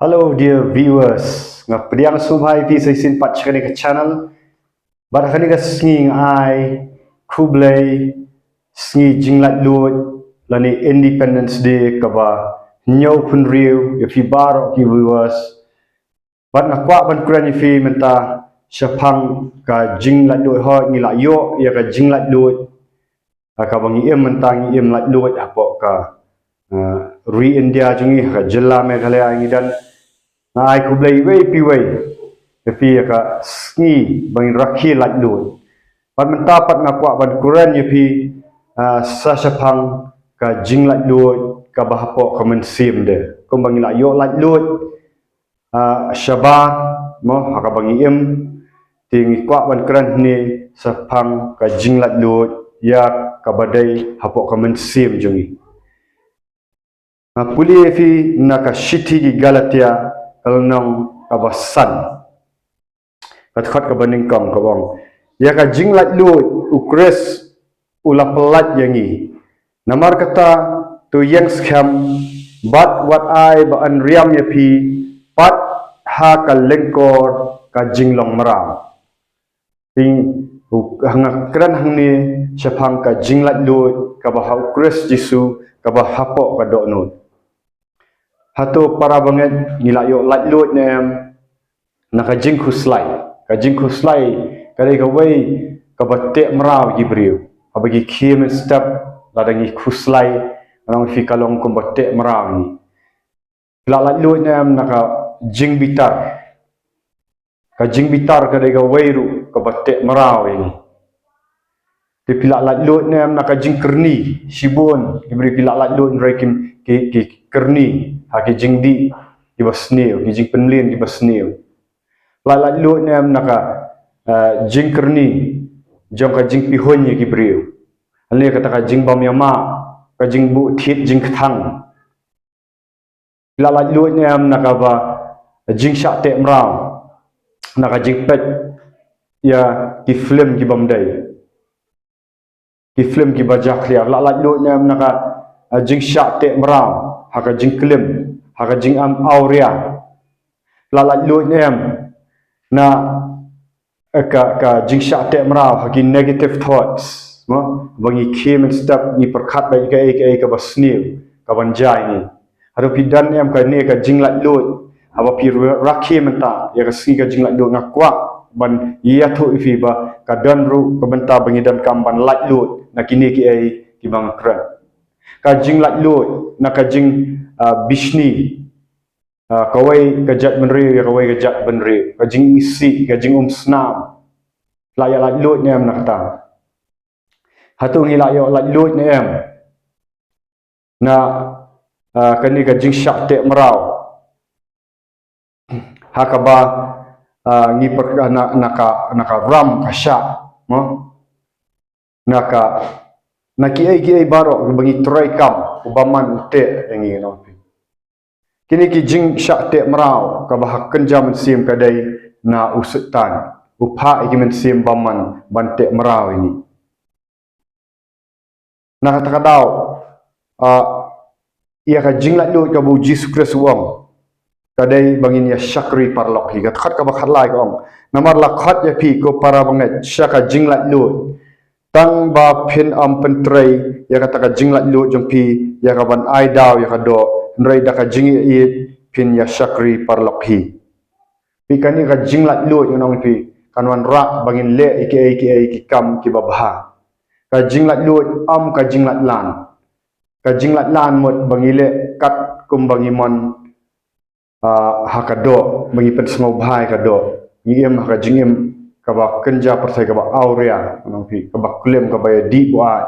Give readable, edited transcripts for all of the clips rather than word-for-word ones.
Hello dear viewers, ngapdiang subhai pi sai sin pat chani ka channel. Bar khani ka sngi ai kublai sngi jinglat lut lani Independence Day ka ba nyau pun riu if you bar ki viewers. Bar na kwa ban kuran fi menta syapang ka jinglat lut ho ngi la yo ya ka jinglat lut ka bangi em mentang em lat lut apo ka ri India jungi ka jilla Meghalaya ngi dan na ai ku blai wei pi wei tapi ka ski bang rakhi lat lut pan menta pat na kwa ban kuran ye pi sa sapang ka jing lat lut ka bahapo ka men sim de ko bang la yo lat lut syabat mo ha ka bang im ting kwa ban kuran ni sapang ka jing lat lut ya ka badai hapo ka men sim jungi puli fi na ka shiti gi Galatia kalnong kabasan katkat kabaning kam kabong ya ka jinglat lut ukres ula pelat yangi namar kata tu yang scam but what I ba an riam ya pi pat ha ka lengkor ka jinglong maram ting hang kran hang ni syapang ka jinglat lut ka ba ukres jisu ka ba hapo ka donut hatu para banget ngila yo lat lut nem nakajing khuslai kare ka wei ka batte maraw gibriu abagi khim step ladangi khuslai anong fi kalong ko batte maraw ni la lat lut nem naka jing bitar ka jing bitar kare ka wei ru ka batte maraw ini ti pila lat lut nem naka jing kerni sibun gibri pila lat lut rekim ki kerni haki jing di basniu ki jing penlin ki basniu la lut nem naka jing kerni jong ka jing pihon ye ki briu ale kata ka jing bam yama ka jing bu thit jing khang la lut nem naka ba jing sha te mrao naka jing pet ya ki film ki bam dai ki film ki bajak liar la lut nem naka jing sha te mrao haka jing klim haka jing am auria la lut nem na ka jing sha te mrao haki negative thoughts mo bangi khim and stuff ni perkhat bai ka basniu ka banjai ni haro pidan em ka ne ka jing lat lut aba pi rakhi menta ya ka si ka jing lat lut ngakwa ban ya thu ifi ba ka dan ru ka benta bangi dan kam ban lat lut na kini ki ai ki bang kra ka jing lat lut na ka jing bishni kawai kajat benri kawai kajat benri kajing isi kajing snam laya lat lut nem nakta hatu ngi layo lat lut nem na kani kajing syak te merau hakaba ngi per naka ram kasya mo naka naki ai baro bangi try kam ubaman te yangi no kini ki jing syak te merau ka bahak kenja mensim kadai na usutan upha iki mensim baman bante merau ini na kata kadau ia ka jing lat lut ka bu Jesus Christ wong kadai bangin ya syakri parlok hi khat ka bakhat lai kong namar la khat ya pi ko para banget syaka jing lat lut tang ba phin am pentrei ya kata ka jing lat lut jong pi ya ka ban ai daw ya ka do nrai da ka jing i pin ya syakri parlokhi pi kani ka jing lat lut nong pi kanwan rak bangin le iki kam ki babha ka jing lat lut am ka jing lat lan mot bangile kat kum bangi mon hakado bangi pen smau bhai ka do ngiem ka jingem ka ba kenja persai ka ba aurea nong pi ka ba klem ka ba di buat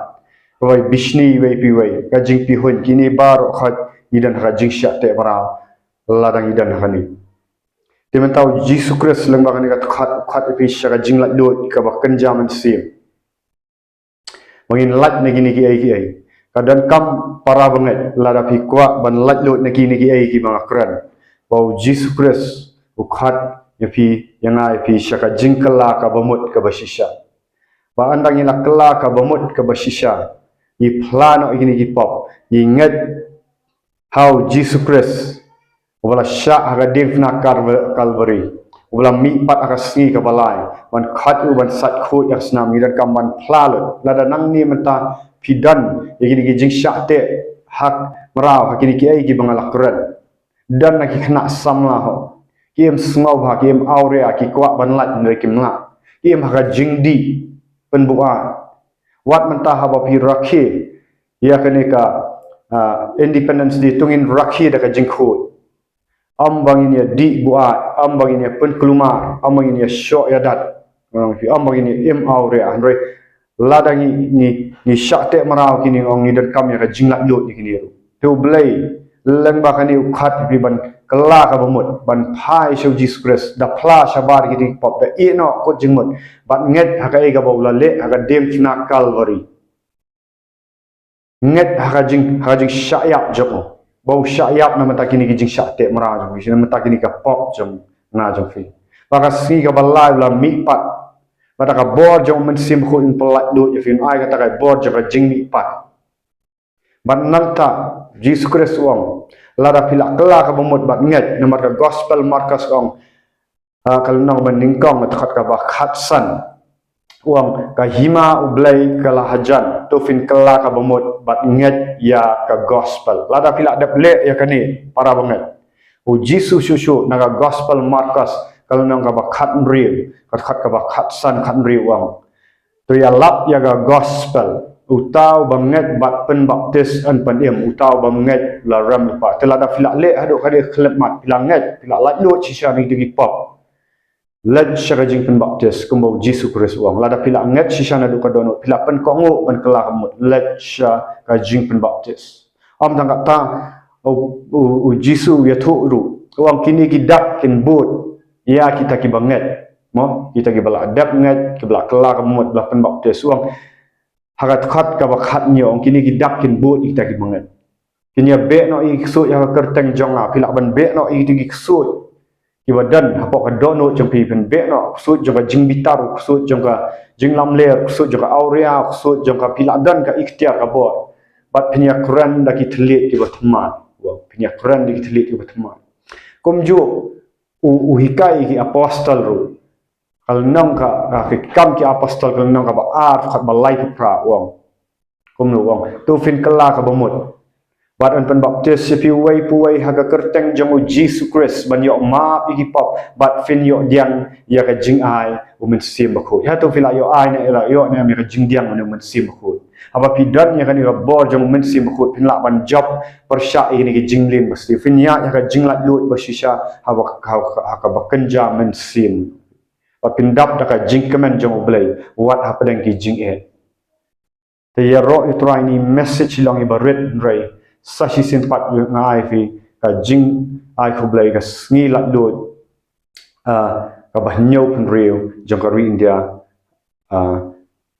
ka ba bishni wei pi wei ka jing pi hun kini bar khat idan ka jing syak te bara ladang idan hani temen tahu Jesus Christ leng bakani ka khat pi syak jing lat lut ka ba kenja men sim mangin lat negi negi ai kadan kam para banget lada pi kwa ban lat lut negi negi ai ki mga kran bau Jesus Christ ukhat ya pi yang ai pi syak jing kala ka bamut ka basisha ba andang ina kala ka bamut ka basisha i plano igini ki pop ingat how Jesus Christ ubala sya aga ding na Calvary ubala mi pat aga sngi ka balai ban khat u ban sat khu yak snam ni dan kam ban plalut lada nang ni menta pidan yagi gi jing sya te hak marau hakini ki ai gi bangalak kuran dan nak kena samla ho kiem smau ha kiem aurea ki kwa ban lat ndai kim nga kiem ha jingdi penbua wat mentah ha pi rakhi ya kenika independence di tungin rakhi da ka jingkhut am banginia di bua am banginia pen kelumar am banginia syok yadat orang fi am banginia im aurea andre ladangi ni syakte marau kini ong ni dan kam ya ka jinglat lut ni kini tu blai leng bakani ukhat bi ban kala ka bamut ban phai shau Jesus Christ da phla shabar ki pop da e no ko jingmut ban nget ha ka e ga bawla le ha ka dem fina Calvary nget ha ka jing syayap joko bau syayap na mata kini ki jing syakte mara jong na mata kini ka pop jong na jong fi baka si ka balai la mi pat mata ka bor jong men sim khu in pelat lut ya fin ai ka ta ka bor jong ka jing mi pat ban nanta Jesus Christ wong lada pilak kela ka bamut bat nget nomor ka gospel markas ong kalau nang bandingkong atkat ka bakhatsan wong ka hima ublai kala hajan tu fin kela ka bamut bat nget ya ka gospel lada pilak dap le ya kani para banget o Jesus shushu naga gospel markas kalau nang ka bakhat mri ka bakhatsan khat mri wong tu ya lap ya ka gospel utau banget bat pen baptis an pandem utau banget la ram pa telada filak le ado kade khlemat pilanget pilak lat lot shisha ni digi pop led syarajing pen baptis kumbo Jesus Christ wang lada pilak nget shisha na do kadono pilak pen kongo pen kelamut led syarajing pen baptis am tangka ta o Jesus ya thu ru wang kini kidak kin but ya kita ki banget mo kita ki bala adap nget ki bala kelamut bala pen baptis wang hagat khat ka bakhat nyong kini gidak kin but kita ki manget kini be no i ksut ya kerteng jonga pilak ban be no i digi ksut ki badan hapo ka dono jong pi pen be no ksut jong ka jing bitar ksut jong ka jing lam ler ksut jong ka aurea ksut jong ka pilak dan ka ikhtiar ka bot bat pinya quran da ki telit ki batman wa pinya quran di ki telit ki batman komju u hikai ki apostol ru kalau nang ka kam ki apostol kalau nang ka ba ar khat ba lai pra wong kum lu wong tu fin kala ka bamut bat an pen baptis si wei puwei ha ka kerteng jong Jesus Christ ban yo ma pi pop bat fin yo diang ya ka jing ai u men sim ba khu ya tu fila yo ai na ila yo na mi ka jing diang men sim ba khu apa pidan ya kan ka bor jong men sim ba khu fin la ban job persya ini ki jing lin basti fin ya ka jing lat lut ba shisha ha ka ba kenja men sim pindap daka jing kemen jong oblay wat hapadang ki jing e te yaro itrai ni message long ibaret rai sashi simpat ngai fi ka jing ai khoblay ka sngi lat lut ka bahnyo pun real jong ka ri India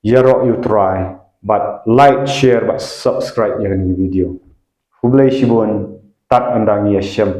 yaro itrai but like share but subscribe ya ni video khoblay shibon tat andang ya shem